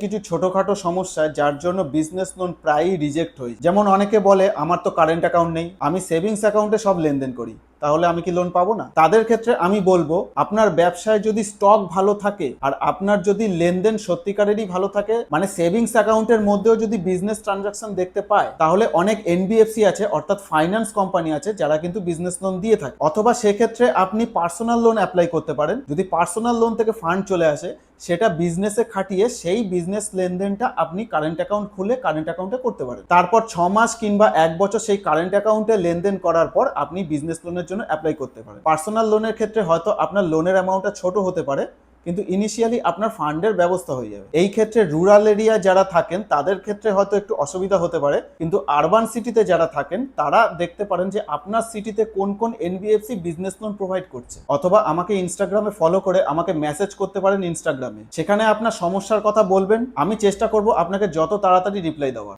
কিছু ছোটখাটো সমস্যা যার জন্য বিজনেস লোন প্রায়ই রিজেক্ট হয়। যেমন অনেকে বলে আমার তো কারেন্ট অ্যাকাউন্ট নেই, আমি সেভিংস অ্যাকাউন্টে সব লেনদেন করি, তাহলে আমি কি লোন পাবো না? তাদের ক্ষেত্রে আমি বলবো, আপনার ব্যবসায় যদি স্টক ভালো থাকে আর আপনার যদি লেনদেন সত্যিকারেরই ভালো থাকে, মানে সেভিংস অ্যাকাউন্টের মধ্যেও যদি বিজনেস ট্রানজাকশন দেখতে পায়, তাহলে অনেক এনবিএফসি আছে, অর্থাৎ ফাইন্যান্স কোম্পানি আছে যারা কিন্তু বিজনেস লোন দিয়ে থাকে। অথবা সেক্ষেত্রে আপনি পার্সোনাল লোন অ্যাপ্লাই করতে পারেন। যদি পার্সোনাল লোন থেকে ফান্ড চলে আসে, সেটা বিজনেসে খাটিয়ে সেই বিজনেস লেনদেনটা আপনি কারেন্ট অ্যাকাউন্ট খুলে কারেন্ট অ্যাকাউন্টে করতে পারেন। তারপর 6 মাস কিংবা 1 বছর সেই কারেন্ট অ্যাকাউন্টে লেনদেন করার পর আপনি বিজনেস লোনের জন্য অ্যাপ্লাই করতে পারেন। পার্সোনাল লোনের ক্ষেত্রে হয়তো আপনার লোনের অ্যামাউন্টটা ছোট হতে পারে, কিন্তু ইনিশিয়ালি আপনার ফান্ডের ব্যবস্থা হয়ে যাবে। এই ক্ষেত্রে রুরাল এরিয়া যারা থাকেন তাদের ক্ষেত্রে হয়তো একটু অসুবিধা হতে পারে, কিন্তু আরবান সিটিতে যারা থাকেন তারা দেখতে পারেন যে আপনার সিটিতে কোন কোন এনবিএফসি বিজনেস লোন প্রোভাইড করছে। অথবা আমাকে ইনস্টাগ্রামে ফলো করে আমাকে মেসেজ করতে পারেন ইনস্টাগ্রামে, সেখানে আপনার সমস্যার কথা বলবেন, আমি চেষ্টা করব আপনাকে যত তাড়াতাড়ি রিপ্লাই দেওয়ার।